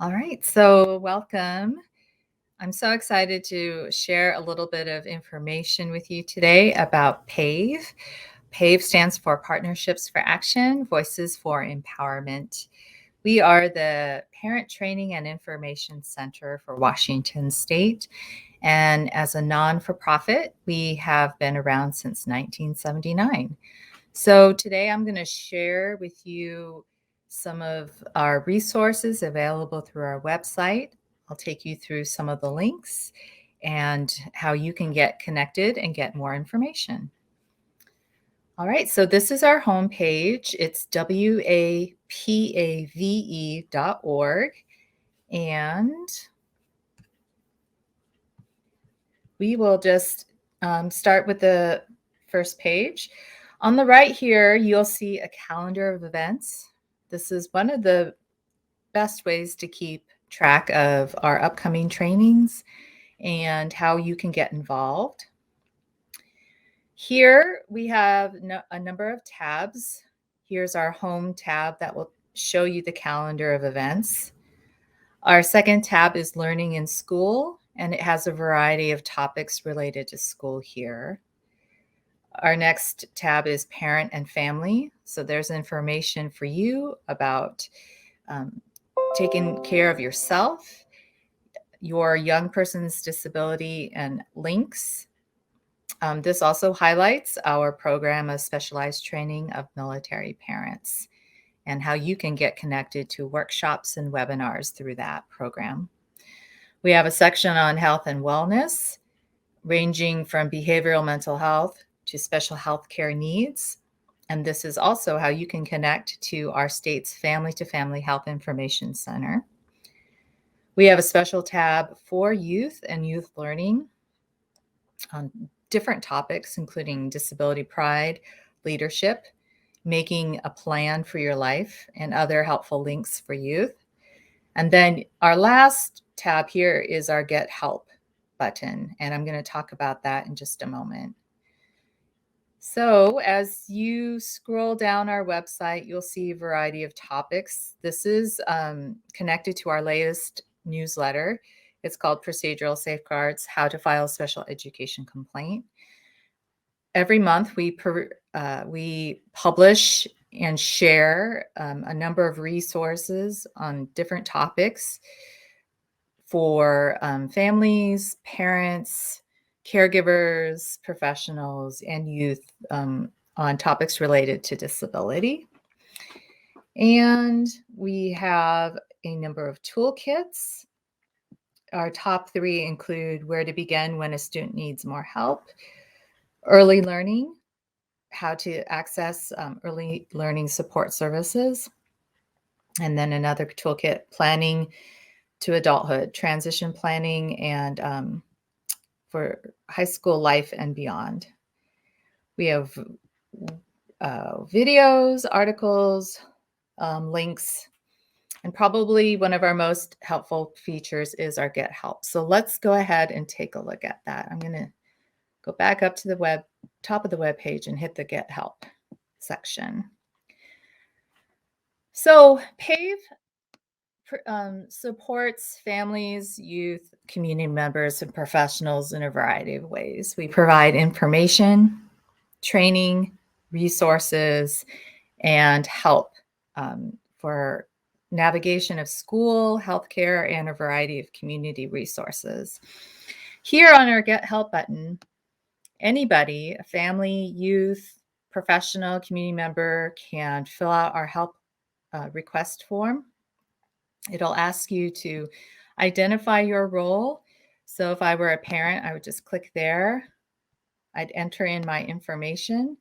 All right, so welcome. I'm so excited to share a little bit of information with you today about PAVE. PAVE stands for Partnerships for Action, Voices for Empowerment. We are the Parent Training and Information Center for Washington State. And as a non-for-profit, we have been around since 1979. So today I'm going to share with you some of our resources available through our website. I'll take you through some of the links and how you can get connected and get more information. All right, so this is our homepage. It's wapave.org. And we will just start with the first page. On the right here, you'll see a calendar of events. This is one of the best ways to keep track of our upcoming trainings and how you can get involved. Here we have a number of tabs. Here's our home tab that will show you the calendar of events. Our second tab is Learning in School, and it has a variety of topics related to school here. Our next tab is Parent and Family. So there's information for you about taking care of yourself, your young person's disability, and links. This also highlights our program of specialized training of military parents and how you can get connected to workshops and webinars through that program. We have a section on health and wellness, ranging from behavioral mental health to special health care needs. And this is also how you can connect to our state's Family to Family Health Information Center. We have a special tab for youth and youth learning on different topics, including disability pride, leadership, making a plan for your life, and other helpful links for youth. And then our last tab here is our Get Help button, and I'm going to talk about that in just a moment. So as you scroll down our website, you'll see a variety of topics. This is connected to our latest newsletter. It's called Procedural Safeguards, How to File a Special Education Complaint. Every month we publish and share a number of resources on different topics for families, parents, caregivers, professionals, and youth on topics related to disability. And we have a number of toolkits. Our top three include Where to Begin When a Student Needs More Help, Early Learning, how to access early learning support services, and then another toolkit, Planning to Adulthood, Transition Planning, and for high school life and beyond. We have videos, articles, links, and probably one of our most helpful features is our Get Help. So let's go ahead and take a look at that. I'm going to go back up to the top of the web page and hit the Get Help section. So PAVE supports families, youth, community members, and professionals in a variety of ways. We provide information, training, resources, and help for navigation of school, healthcare, and a variety of community resources. Here on our Get Help button, anybody, a family, youth, professional, community member can fill out our help request form. It'll ask you to identify your role. So if I were a parent, I would just click there. I'd enter in my information,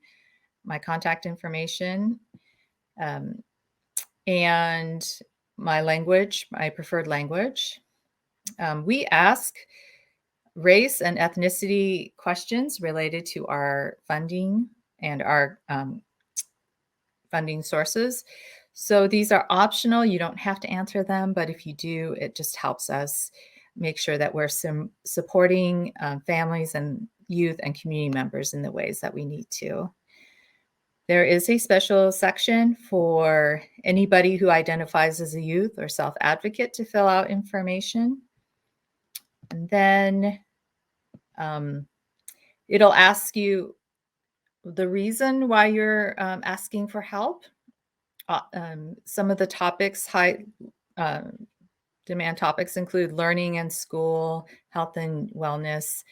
my contact information, and my language, my preferred language. We ask race and ethnicity questions related to our funding and our funding sources. So these are optional. You don't have to answer them, but if you do, it just helps us make sure that we're supporting families and youth and community members in the ways that we need to. There is a special section for anybody who identifies as a youth or self-advocate to fill out information. And then it'll ask you the reason why you're asking for help. Some of the topics, high demand topics, include learning and school, health and wellness,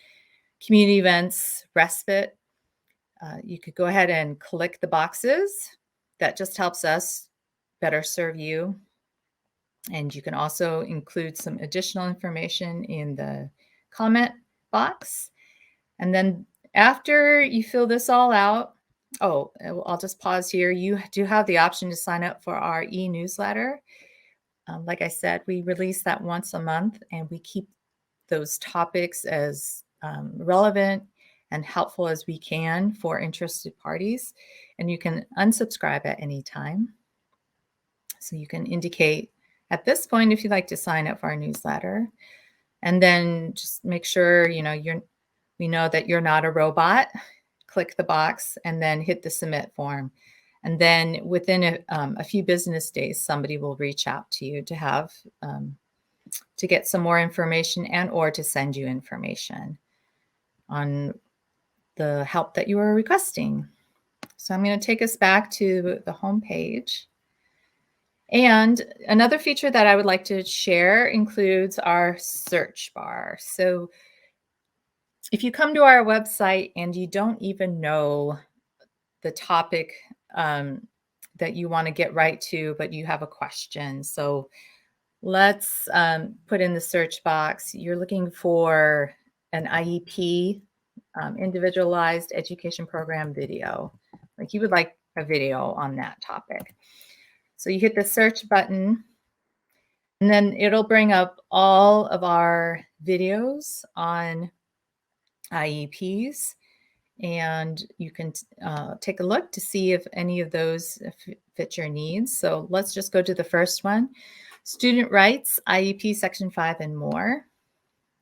community events, respite. You could go ahead and click the boxes. That just helps us better serve you. And you can also include some additional information in the comment box. And then after you fill this all out, I'll just pause here. You do have the option to sign up for our e-newsletter. Like I said, we release that once a month, and we keep those topics as relevant and helpful as we can for interested parties. And you can unsubscribe at any time. So you can indicate at this point if you'd like to sign up for our newsletter. And then just make sure we know that you're not a robot. Click the box and then hit the submit form. And then within a few business days, somebody will reach out to you to have to get some more information and or to send you information on the help that you are requesting. So I'm going to take us back to the home page. And another feature that I would like to share includes our search bar. So if you come to our website and you don't even know the topic that you want to get right to, but you have a question. So let's put in the search box. You're looking for an IEP, individualized education program video. Like you would like a video on that topic. So you hit the search button, and then it'll bring up all of our videos on IEPs. And you can take a look to see if any of those fit your needs. So let's just go to the first one, Student Rights, IEP Section 5 and more.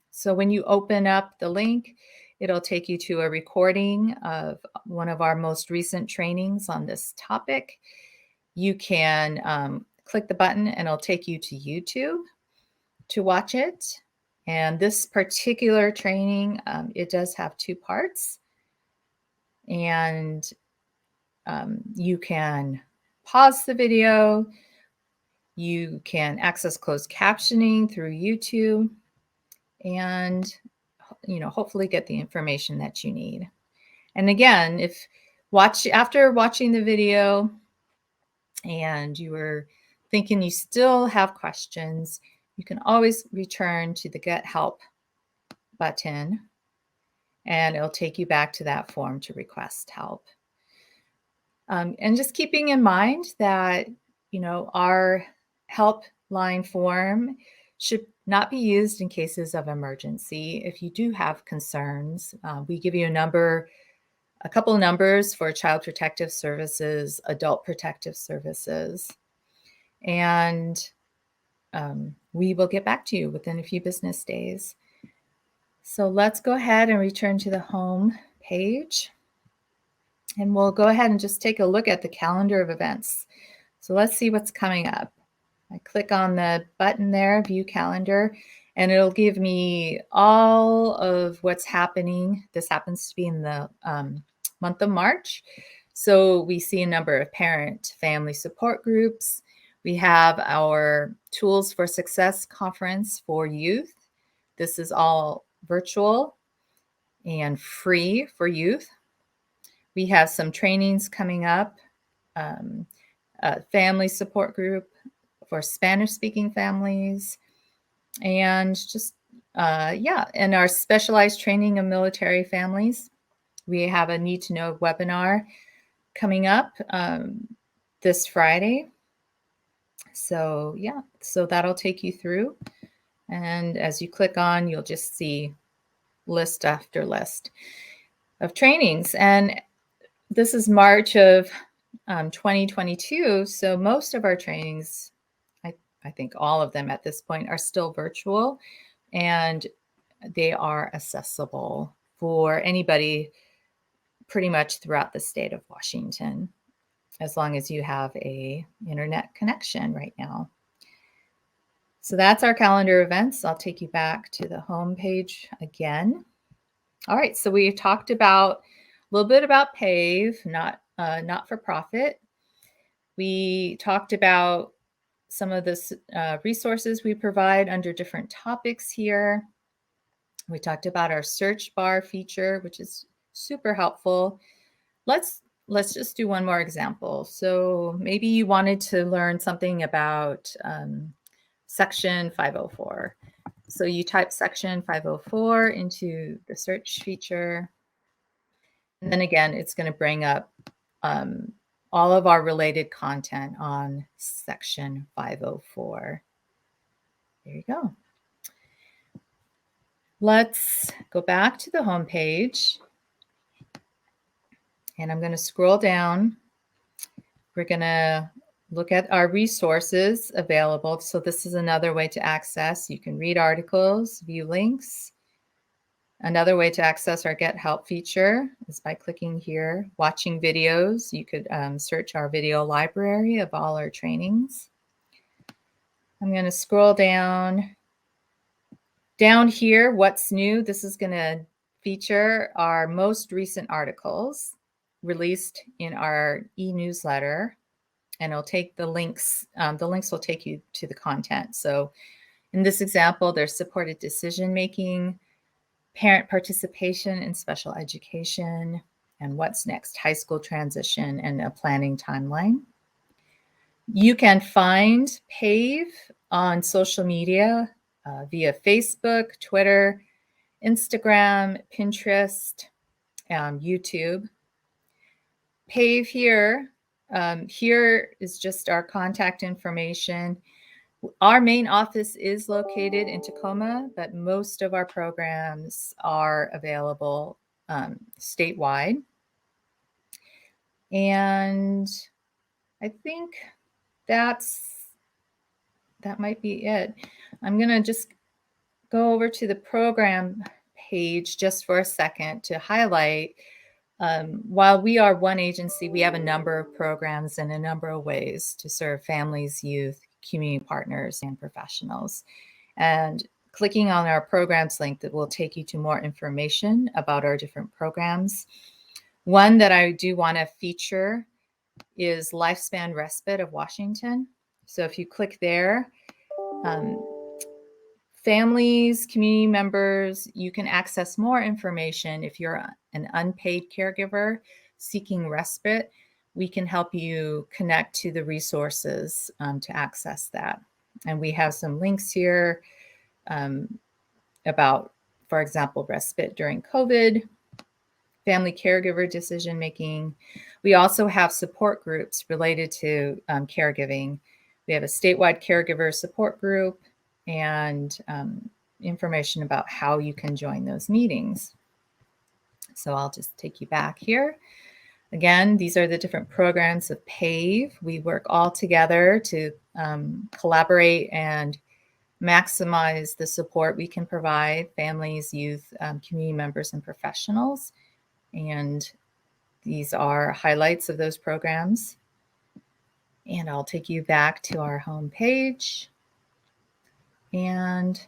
So when you open up the link, it'll take you to a recording of one of our most recent trainings on this topic. You can click the button and it'll take you to YouTube to watch it. And this particular training, it does have 2 parts. And you can pause the video. You can access closed captioning through YouTube, and hopefully get the information that you need. And again, after watching the video and you were thinking you still have questions, you can always return to the Get Help button, and it'll take you back to that form to request help. And just keeping in mind that, our helpline form should not be used in cases of emergency. If you do have concerns, we give you a couple of numbers for Child Protective Services, Adult Protective Services, and we will get back to you within a few business days. So let's go ahead and return to the home page. And we'll go ahead and just take a look at the calendar of events. So let's see what's coming up. I click on the button there, View Calendar, and it'll give me all of what's happening. This happens to be in the month of March. So we see a number of parent family support groups. We have our Tools for Success conference for youth. This is all virtual and free for youth. We have some trainings coming up, a family support group for Spanish-speaking families, and just, and our specialized training of military families. We have a Need to Know webinar coming up this Friday. So, so that'll take you through. And as you click on, you'll just see list after list of trainings. And this is March of 2022. So most of our trainings, I think all of them at this point, are still virtual, and they are accessible for anybody pretty much throughout the state of Washington. as long as you have a internet connection right now. So that's our calendar events. I'll take you back to the home page again. All right, so we talked about a little bit about PAVE, not for profit. We talked about some of the resources we provide under different topics here. We talked about our search bar feature, which is super helpful. Let's just do one more example. So maybe you wanted to learn something about Section 504. So you type Section 504 into the search feature. And then again, it's going to bring up all of our related content on Section 504. There you go. Let's go back to the home page. And I'm going to scroll down. We're going to look at our resources available. So this is another way to access. You can read articles, view links. Another way to access our Get Help feature is by clicking here. Watching videos, you could search our video library of all our trainings. I'm going to scroll down. Down here, what's new? This is going to feature our most recent articles released in our e-newsletter, and it'll take the links. The links will take you to the content. So in this example, there's supported decision-making, parent participation in special education, and what's next, high school transition, and a planning timeline. You can find PAVE on social media via Facebook, Twitter, Instagram, Pinterest, YouTube. PAVE here, here is just our contact information. Our main office is located in Tacoma, but most of our programs are available statewide. And I think that might be it. I'm going to just go over to the program page just for a second to highlight. While we are one agency, we have a number of programs and a number of ways to serve families, youth, community partners, and professionals. And clicking on our programs link that will take you to more information about our different programs. One that I do want to feature is Lifespan Respite of Washington. So if you click there, families, community members, you can access more information. If you're an unpaid caregiver seeking respite, we can help you connect to the resources to access that. And we have some links here about, for example, respite during COVID, family caregiver decision-making. We also have support groups related to caregiving. We have a statewide caregiver support group and information about how you can join those meetings. So I'll just take you back here. Again, these are the different programs of PAVE. We work all together to collaborate and maximize the support we can provide families, youth, community members, and professionals. And these are highlights of those programs. And I'll take you back to our home page. And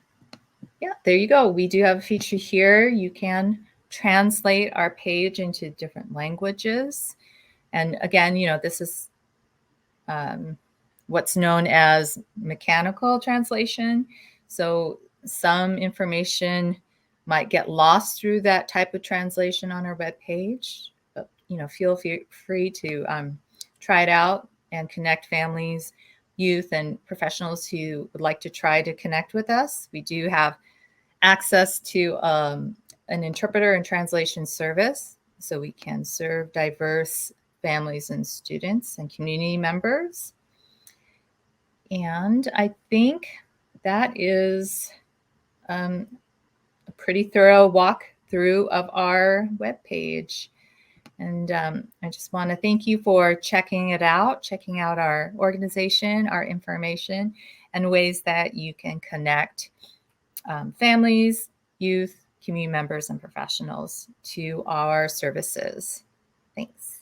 yeah, there you go. We do have a feature here. You can translate our page into different languages. And again, you know, this is what's known as mechanical translation. So some information might get lost through that type of translation on our web page. But, you know, feel free to try it out and connect families, youth, and professionals who would like to try to connect with us. We do have access to an interpreter and translation service, so we can serve diverse families and students and community members. And I think that is a pretty thorough walkthrough of our webpage. And I just want to thank you for checking out our organization, our information, and ways that you can connect families, youth, community members, and professionals to our services. Thanks.